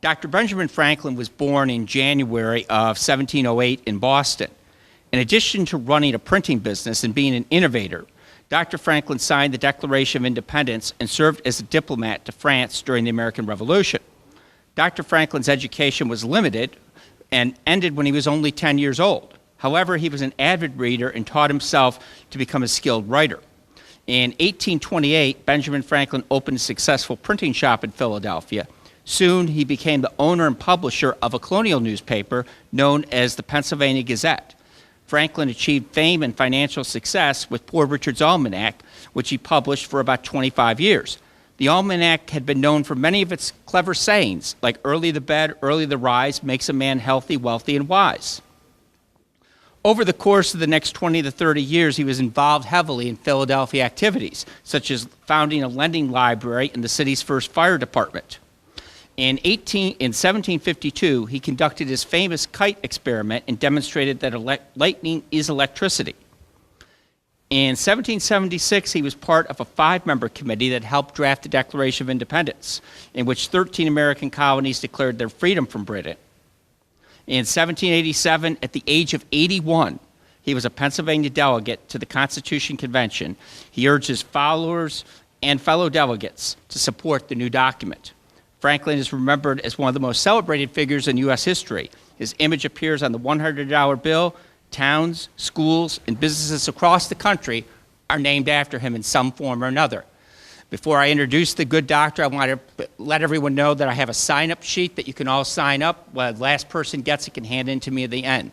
Dr. Benjamin Franklin was born in January of 1708 in Boston. In addition to running a printing business and being an innovator, Dr. Franklin signed the Declaration of Independence and served as a diplomat to France during the American Revolution. Dr. Franklin's education was limited and ended when he was only 10 years old. However, he was an avid reader and taught himself to become a skilled writer. In 1828, Benjamin Franklin opened a successful printing shop in Philadelphia. Soon, he became the owner and publisher of a colonial newspaper known as the Pennsylvania Gazette. Franklin achieved fame and financial success with Poor Richard's Almanac, which he published for about 25 years. The Almanac had been known for many of its clever sayings, like early the bed, early the rise, makes a man healthy, wealthy, and wise. Over the course of the next 20 to 30 years, he was involved heavily in Philadelphia activities, such as founding a lending library and the city's first fire department. In 1752, he conducted his famous kite experiment and demonstrated that lightning is electricity. In 1776, he was part of a 5-member committee that helped draft the Declaration of Independence, in which 13 American colonies declared their freedom from Britain. In 1787, at the age of 81, he was a Pennsylvania delegate to the Constitution Convention. He urged his followers and fellow delegates to support the new document. Franklin is remembered as one of the most celebrated figures in U.S. history. His image appears on the $100 bill. Towns, schools, and businesses across the country are named after him in some form or another. Before I introduce the good doctor, I want to let everyone know that I have a sign-up sheet that you can all sign up. Well, the last person gets it can hand it to me at the end.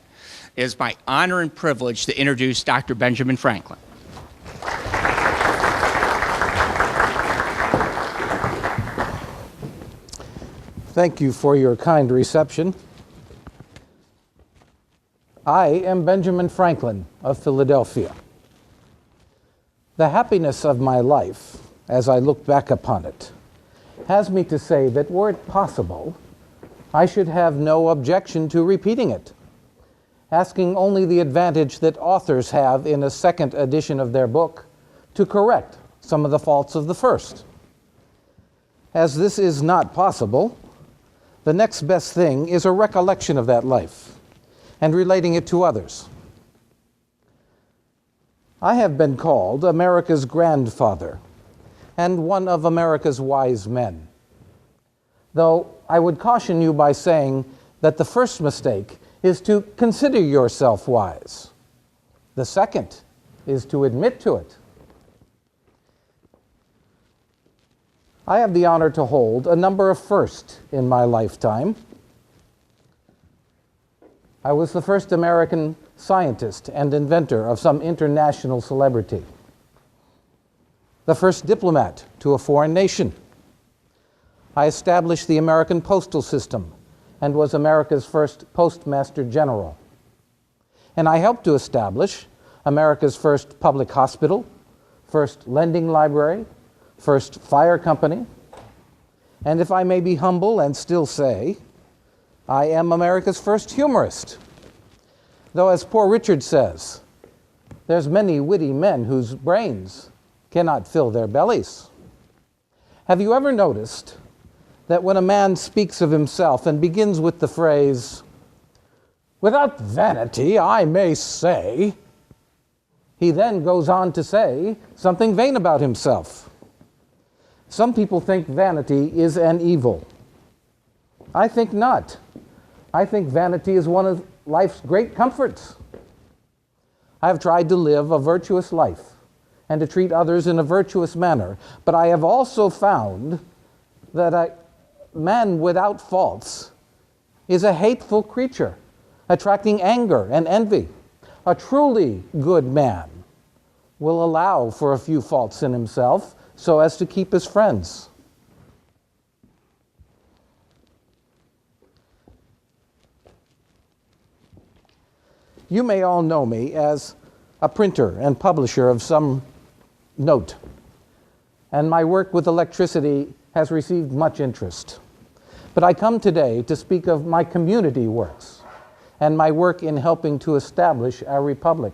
It is my honor and privilege to introduce Dr. Benjamin Franklin. Thank you for your kind reception. I am Benjamin Franklin of Philadelphia. The happiness of my life, as I look back upon it, has me to say that were it possible, I should have no objection to repeating it, asking only the advantage that authors have in a second edition of their book to correct some of the faults of the first. As this is not possible, the next best thing is a recollection of that life and relating it to others. I have been called America's grandfather and one of America's wise men, though I would caution you by saying that the first mistake is to consider yourself wise. The second is to admit to it. I have the honor to hold a number of firsts in my lifetime. I was the first American scientist and inventor of some international celebrity, the first diplomat to a foreign nation. I established the American postal system and was America's first postmaster general. And I helped to establish America's first public hospital, first lending library, first fire company, and if I may be humble and still say, I am America's first humorist. Though as Poor Richard says, there's many witty men whose brains cannot fill their bellies. Have you ever noticed that when a man speaks of himself and begins with the phrase, "Without vanity, I may say," he then goes on to say something vain about himself? Some people think vanity is an evil. I think not. I think vanity is one of life's great comforts. I have tried to live a virtuous life and to treat others in a virtuous manner, but I have also found that a man without faults is a hateful creature, attracting anger and envy. A truly good man will allow for a few faults in himself so as to keep his friends. You may all know me as a printer and publisher of some note, and my work with electricity has received much interest. But I come today to speak of my community works and my work in helping to establish our republic.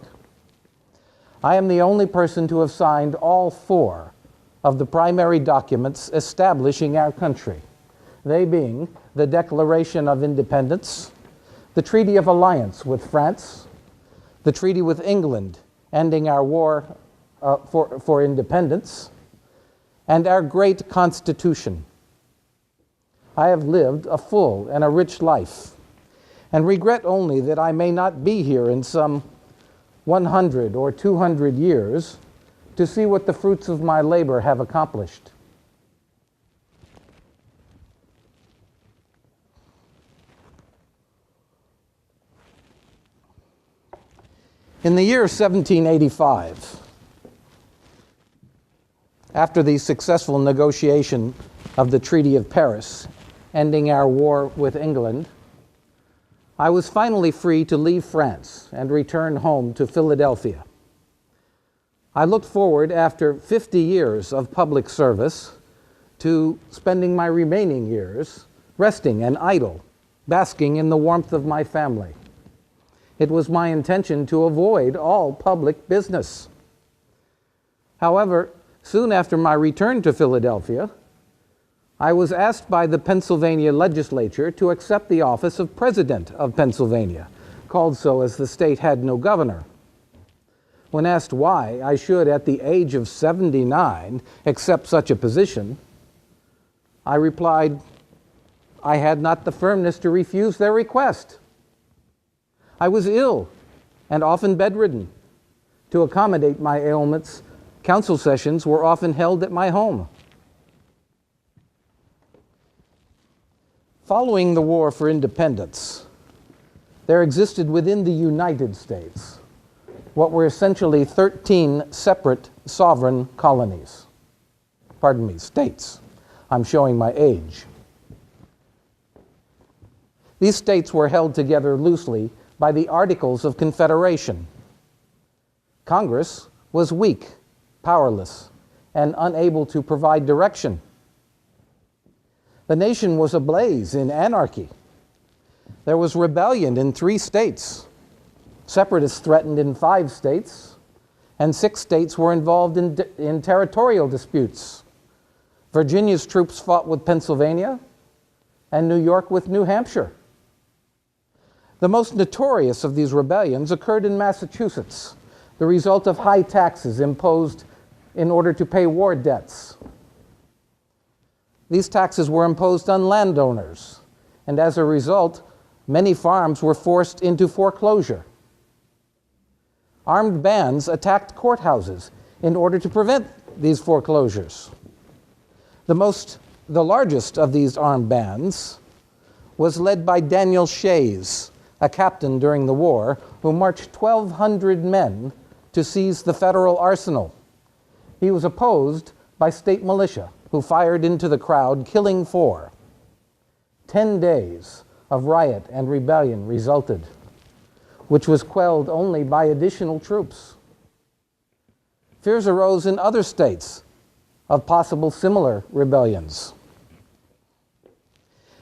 I am the only person to have signed all 4 of the primary documents establishing our country, they being the Declaration of Independence, the Treaty of Alliance with France, the treaty with England ending our war for independence, and our great Constitution. I have lived a full and a rich life, and regret only that I may not be here in some 100 or 200 years to see what the fruits of my labor have accomplished. In the year 1785, after the successful negotiation of the Treaty of Paris, ending our war with England, I was finally free to leave France and return home to Philadelphia. I looked forward, after 50 years of public service, to spending my remaining years resting and idle, basking in the warmth of my family. It was my intention to avoid all public business. However, soon after my return to Philadelphia, I was asked by the Pennsylvania legislature to accept the office of President of Pennsylvania, called so as the state had no governor. When asked why I should, at the age of 79, accept such a position, I replied, I had not the firmness to refuse their request. I was ill and often bedridden. To accommodate my ailments, council sessions were often held at my home. Following the War for Independence, there existed within the United States what were essentially 13 separate sovereign colonies. Pardon me, states. I'm showing my age. These states were held together loosely by the Articles of Confederation. Congress was weak, powerless, and unable to provide direction. The nation was ablaze in anarchy. There was rebellion in 3 states. Separatists threatened in 5 states, and 6 states were involved in territorial disputes. Virginia's troops fought with Pennsylvania, and New York with New Hampshire. The most notorious of these rebellions occurred in Massachusetts, the result of high taxes imposed in order to pay war debts. These taxes were imposed on landowners, and as a result, many farms were forced into foreclosure. Armed bands attacked courthouses in order to prevent these foreclosures. The largest of these armed bands was led by Daniel Shays, a captain during the war, who marched 1,200 men to seize the federal arsenal. He was opposed by state militia, who fired into the crowd, killing 4. 10 days of riot and rebellion resulted, which was quelled only by additional troops. Fears arose in other states of possible similar rebellions.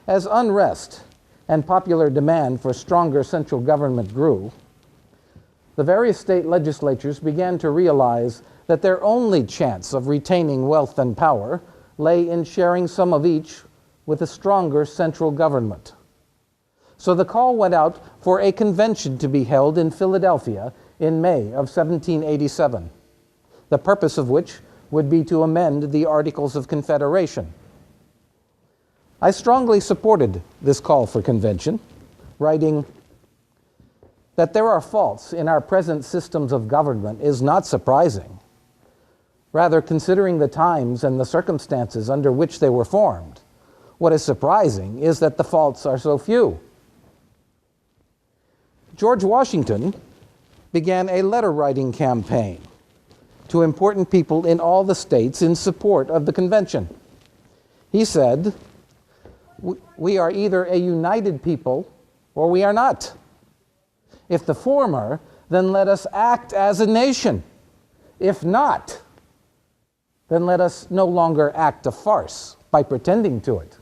As unrest and popular demand for stronger central government grew, the various state legislatures began to realize that their only chance of retaining wealth and power lay in sharing some of each with a stronger central government. So the call went out for a convention to be held in Philadelphia in May of 1787, the purpose of which would be to amend the Articles of Confederation. I strongly supported this call for convention, writing that there are faults in our present systems of government is not surprising. Rather, considering the times and the circumstances under which they were formed, what is surprising is that the faults are so few. George Washington began a letter-writing campaign to important people in all the states in support of the convention. He said, "We are either a united people or we are not. If the former, then let us act as a nation. If not, then let us no longer act a farce by pretending to it."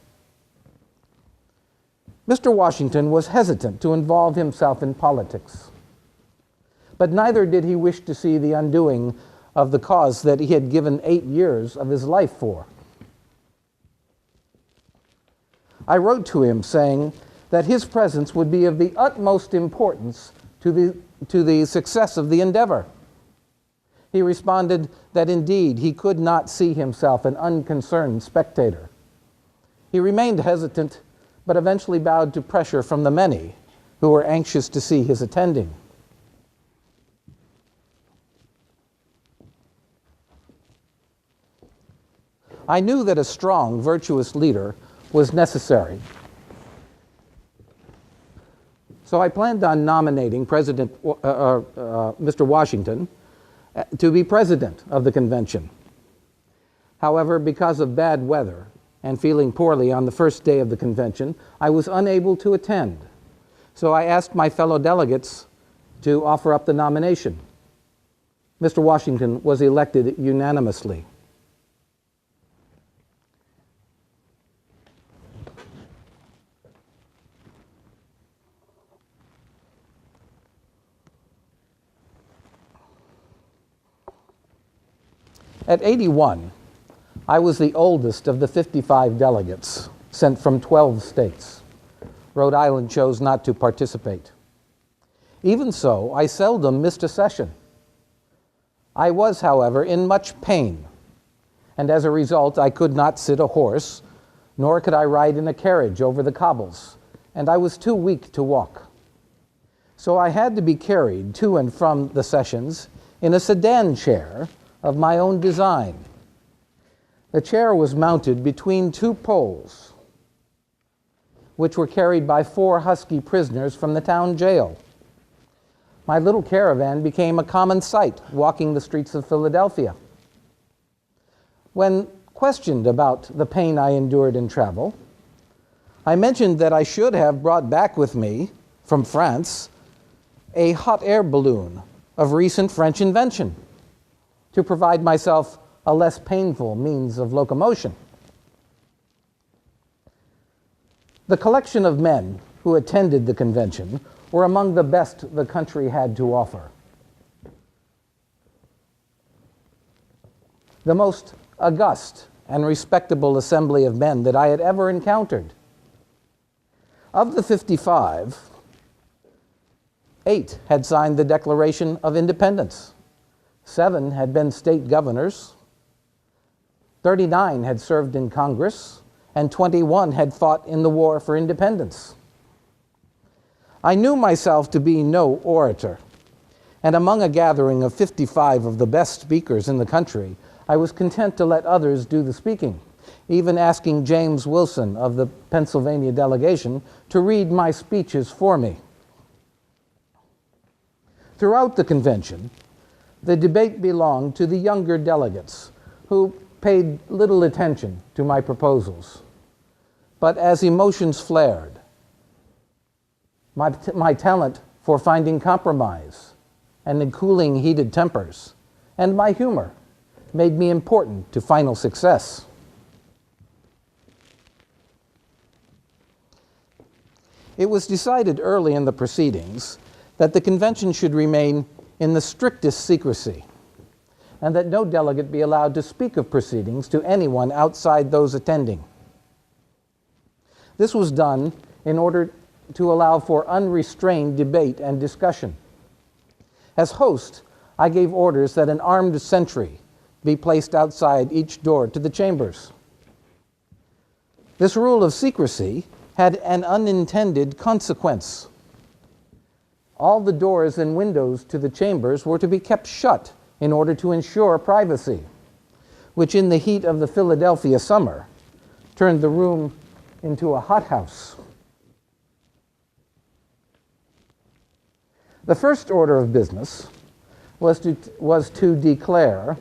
Mr. Washington was hesitant to involve himself in politics, but neither did he wish to see the undoing of the cause that he had given 8 years of his life for. I wrote to him saying that his presence would be of the utmost importance to the success of the endeavor. He responded that indeed he could not see himself an unconcerned spectator. He remained hesitant, but eventually bowed to pressure from the many who were anxious to see his attending. I knew that a strong, virtuous leader was necessary. So I planned on nominating Mr. Washington to be president of the convention. However, because of bad weather and feeling poorly on the first day of the convention, I was unable to attend. So I asked my fellow delegates to offer up the nomination. Mr. Washington was elected unanimously. At 81, I was the oldest of the 55 delegates sent from 12 states. Rhode Island chose not to participate. Even so, I seldom missed a session. I was, however, in much pain, and as a result, I could not sit a horse, nor could I ride in a carriage over the cobbles, and I was too weak to walk. So I had to be carried to and from the sessions in a sedan chair of my own design. The chair was mounted between two poles, which were carried by 4 husky prisoners from the town jail. My little caravan became a common sight walking the streets of Philadelphia. When questioned about the pain I endured in travel, I mentioned that I should have brought back with me from France a hot air balloon of recent French invention to provide myself a less painful means of locomotion. The collection of men who attended the convention were among the best the country had to offer. The most august and respectable assembly of men that I had ever encountered. Of the 55, 8 had signed the Declaration of Independence. 7 had been state governors, 39 had served in Congress, and 21 had fought in the War for Independence. I knew myself to be no orator, and among a gathering of 55 of the best speakers in the country, I was content to let others do the speaking, even asking James Wilson of the Pennsylvania delegation to read my speeches for me. Throughout the convention, the debate belonged to the younger delegates, who paid little attention to my proposals. But as emotions flared, my talent for finding compromise and in cooling heated tempers, and my humor made me important to final success. It was decided early in the proceedings that the convention should remain in the strictest secrecy, and that no delegate be allowed to speak of proceedings to anyone outside those attending. This was done in order to allow for unrestrained debate and discussion. As host, I gave orders that an armed sentry be placed outside each door to the chambers. This rule of secrecy had an unintended consequence. All the doors and windows to the chambers were to be kept shut in order to ensure privacy, which in the heat of the Philadelphia summer turned the room into a hothouse. The first order of business was to declare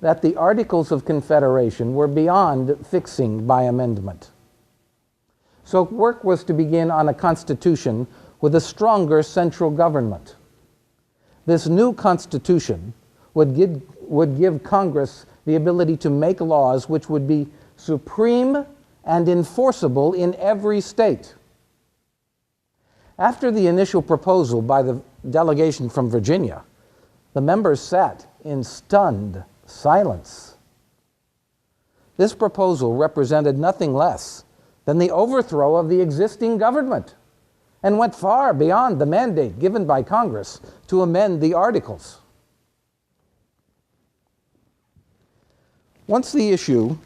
that the Articles of Confederation were beyond fixing by amendment. So work was to begin on a constitution with a stronger central government. This new constitution would give Congress the ability to make laws which would be supreme and enforceable in every state. After the initial proposal by the delegation from Virginia, the members sat in stunned silence. This proposal represented nothing less than the overthrow of the existing government, and went far beyond the mandate given by Congress to amend the Articles. Once the issue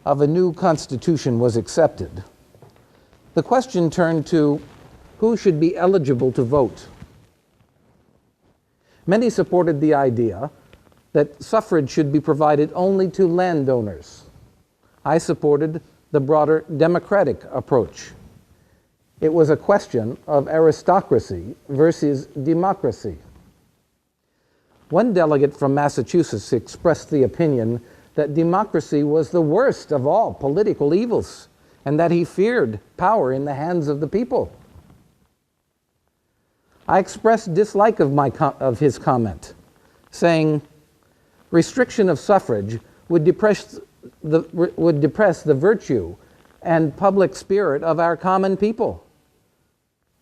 of a new Constitution was accepted, the question turned to who should be eligible to vote. Many supported the idea that suffrage should be provided only to landowners. I supported the broader democratic approach. It was a question of aristocracy versus democracy. One delegate from Massachusetts expressed the opinion that democracy was the worst of all political evils, and that he feared power in the hands of the people. I expressed dislike of his comment, saying restriction of suffrage would depress the virtue and public spirit of our common people.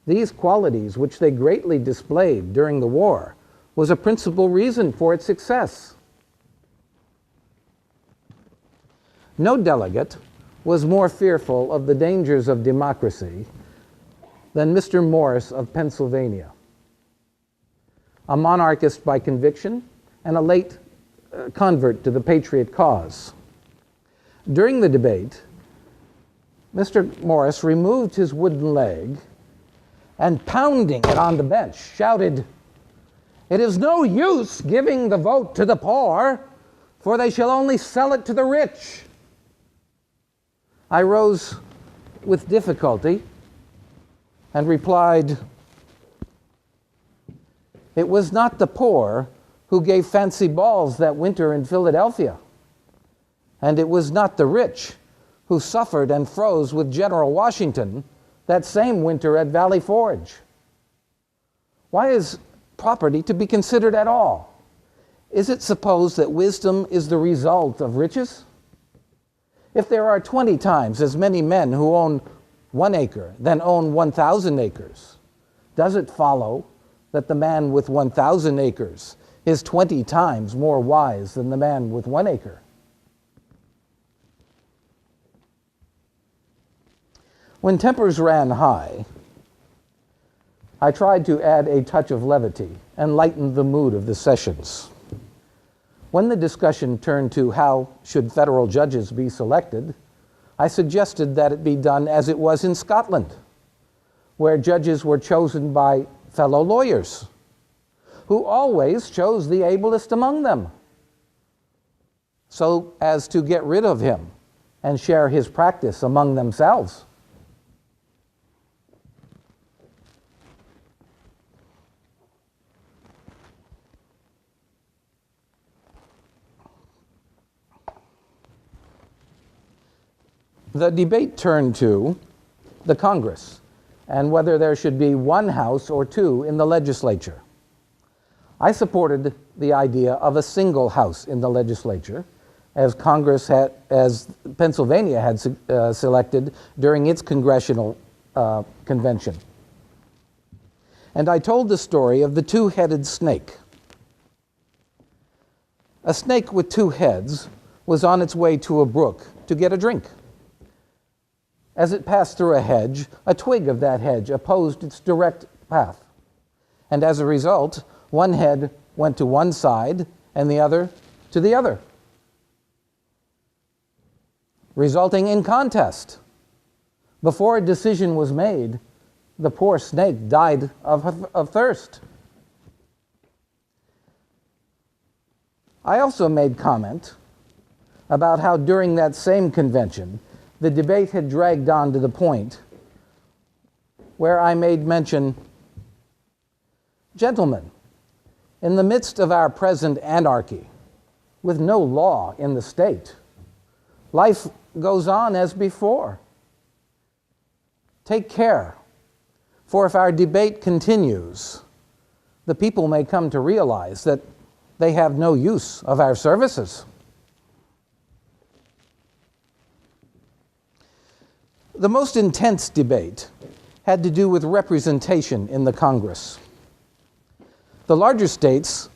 These qualities, which they greatly displayed during the war, was a principal reason for its success. No delegate was more fearful of the dangers of democracy than Mr. Morris of Pennsylvania, a monarchist by conviction and a late convert to the patriot cause. During the debate, Mr. Morris removed his wooden leg and, pounding it on the bench, shouted, "It is no use giving the vote to the poor, for they shall only sell it to the rich." I rose with difficulty and replied, "It was not the poor who gave fancy balls that winter in Philadelphia, and it was not the rich who suffered and froze with General Washington that same winter at Valley Forge. Why is property to be considered at all? Is it supposed that wisdom is the result of riches? If there are 20 times as many men who own 1 acre than own 1,000 acres, does it follow that the man with 1,000 acres is 20 times more wise than the man with 1 acre? When tempers ran high, I tried to add a touch of levity and lighten the mood of the sessions. When the discussion turned to how should federal judges be selected, I suggested that it be done as it was in Scotland, where judges were chosen by fellow lawyers, who always chose the ablest among them, so as to get rid of him and share his practice among themselves. The debate turned to the Congress and whether there should be 1 house or 2 in the legislature. I supported the idea of a single house in the legislature, as Pennsylvania had selected during its congressional convention. And I told the story of the 2-headed snake. A snake with 2 heads was on its way to a brook to get a drink. As it passed through a hedge, a twig of that hedge opposed its direct path. And as a result, one head went to one side and the other to the other, resulting in contest. Before a decision was made, the poor snake died of thirst. I also made comment about how during that same convention, the debate had dragged on to the point where I made mention, "Gentlemen, in the midst of our present anarchy, with no law in the state, life goes on as before. Take care, for if our debate continues, the people may come to realize that they have no use of our services." The most intense debate had to do with representation in the Congress. The larger states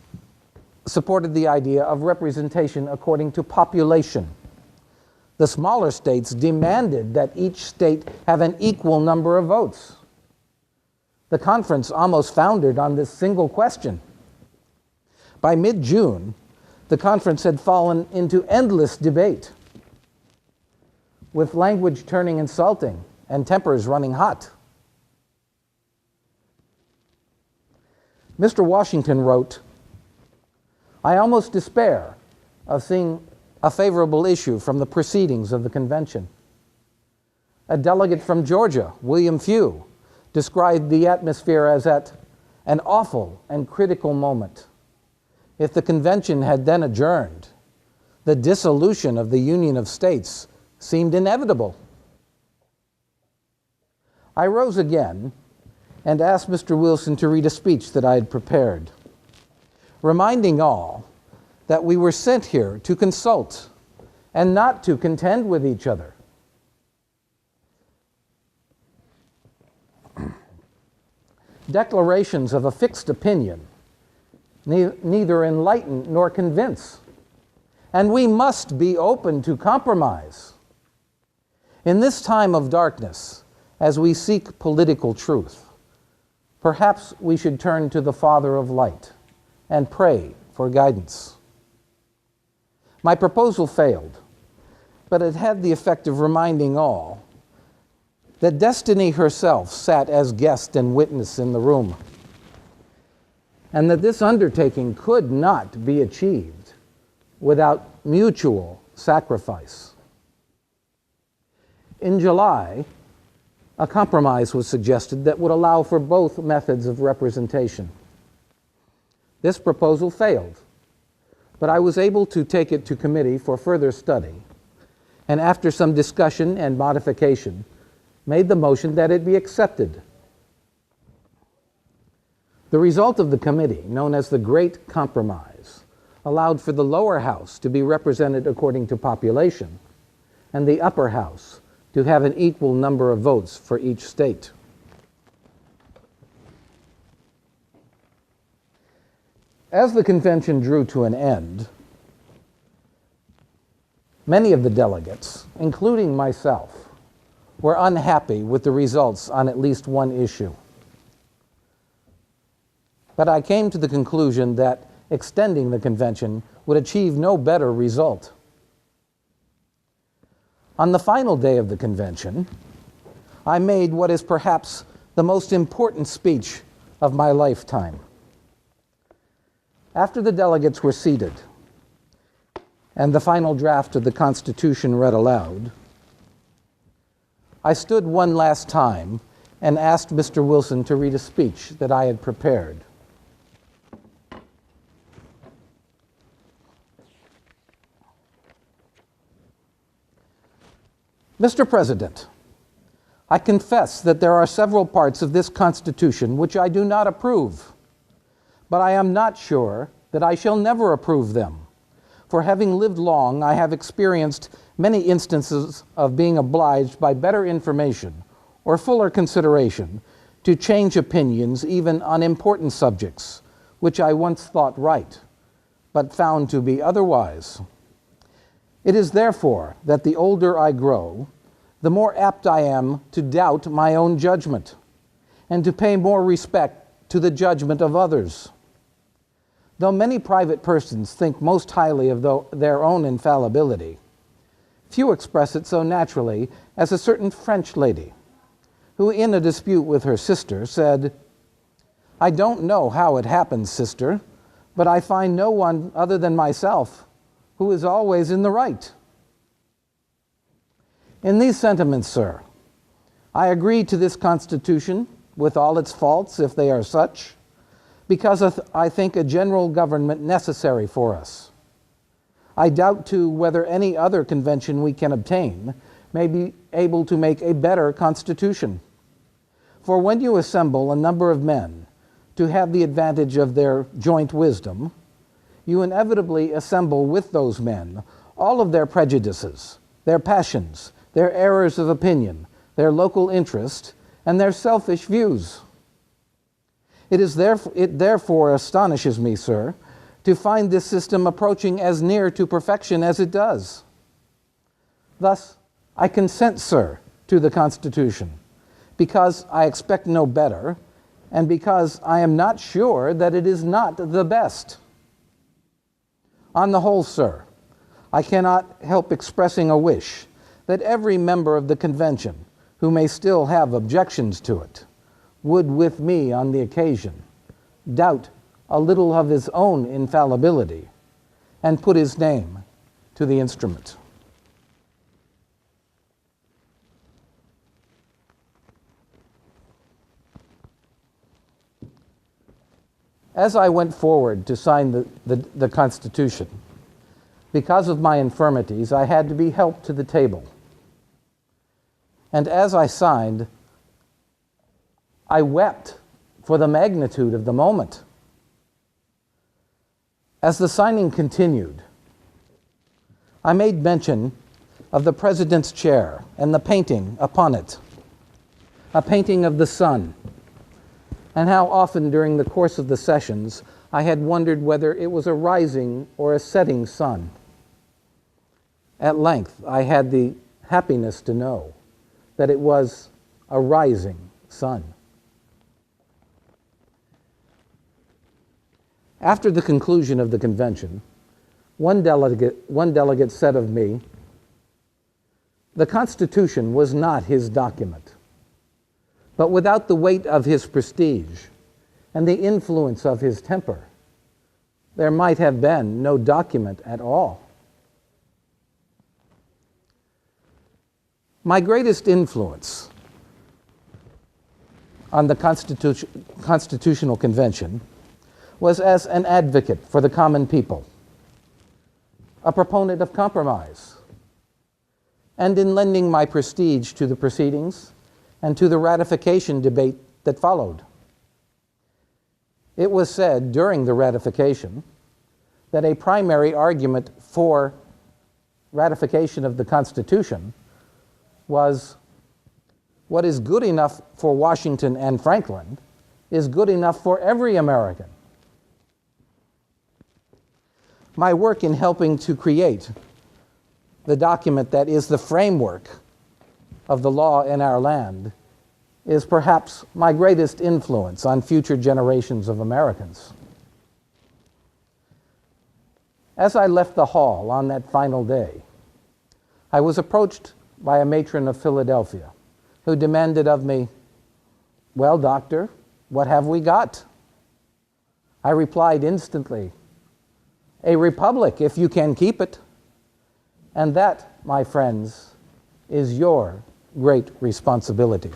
supported the idea of representation according to population. The smaller states demanded that each state have an equal number of votes. The conference almost foundered on this single question. By mid-June, the conference had fallen into endless debate, with language turning insulting and tempers running hot. Mr. Washington wrote, "I almost despair of seeing a favorable issue from the proceedings of the convention." A delegate from Georgia, William Few, described the atmosphere as at an awful and critical moment. If the convention had then adjourned, the dissolution of the Union of States seemed inevitable. I rose again and asked Mr. Wilson to read a speech that I had prepared, reminding all that we were sent here to consult and not to contend with each other. Declarations of a fixed opinion neither enlighten nor convince, and we must be open to compromise. In this time of darkness, as we seek political truth, perhaps we should turn to the Father of Light and pray for guidance. My proposal failed, but it had the effect of reminding all that destiny herself sat as guest and witness in the room, and that this undertaking could not be achieved without mutual sacrifice. In July, a compromise was suggested that would allow for both methods of representation. This proposal failed, but I was able to take it to committee for further study, and after some discussion and modification, made the motion that it be accepted. The result of the committee, known as the Great Compromise, allowed for the lower house to be represented according to population, and the upper house to have an equal number of votes for each state. As the convention drew to an end, many of the delegates, including myself, were unhappy with the results on at least one issue. But I came to the conclusion that extending the convention would achieve no better result. On the final day of the convention, I made what is perhaps the most important speech of my lifetime. After the delegates were seated and the final draft of the Constitution read aloud, I stood one last time and asked Mr. Wilson to read a speech that I had prepared. Mr. President, I confess that there are several parts of this Constitution which I do not approve, but I am not sure that I shall never approve them. For having lived long, I have experienced many instances of being obliged by better information or fuller consideration to change opinions even on important subjects, which I once thought right, but found to be otherwise. It is therefore that the older I grow, the more apt I am to doubt my own judgment and to pay more respect to the judgment of others. Though many private persons think most highly of their own infallibility, few express it so naturally as a certain French lady, who in a dispute with her sister said, "I don't know how it happens, sister, but I find no one other than myself who is always in the right." In these sentiments, sir, I agree to this Constitution, with all its faults, if they are such, because I think a general government necessary for us. I doubt, too, whether any other convention we can obtain may be able to make a better Constitution. For when you assemble a number of men to have the advantage of their joint wisdom, you inevitably assemble with those men all of their prejudices, their passions, their errors of opinion, their local interest, and their selfish views. It therefore astonishes me, sir, to find this system approaching as near to perfection as it does. Thus, I consent, sir, to the Constitution, because I expect no better, and because I am not sure that it is not the best. On the whole, sir, I cannot help expressing a wish that every member of the Convention who may still have objections to it would, with me on the occasion, doubt a little of his own infallibility and put his name to the instrument. As I went forward to sign the Constitution, because of my infirmities, I had to be helped to the table. And as I signed, I wept for the magnitude of the moment. As the signing continued, I made mention of the President's chair and the painting upon it, a painting of the sun, and how often during the course of the sessions I had wondered whether it was a rising or a setting sun. At length, I had the happiness to know that it was a rising sun. After the conclusion of the convention, one delegate said of me, "The Constitution was not his document, but without the weight of his prestige and the influence of his temper, there might have been no document at all." My greatest influence on the Constitutional Convention was as an advocate for the common people, a proponent of compromise, and in lending my prestige to the proceedings and to the ratification debate that followed. It was said during the ratification that a primary argument for ratification of the Constitution was what is good enough for Washington and Franklin is good enough for every American. My work in helping to create the document that is the framework of the law in our land is perhaps my greatest influence on future generations of Americans. As I left the hall on that final day, I was approached by a matron of Philadelphia who demanded of me, "Well, doctor, what have we got?" I replied instantly, "A republic if you can keep it." And that, my friends, is your great responsibility.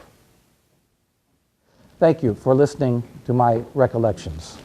Thank you for listening to my recollections.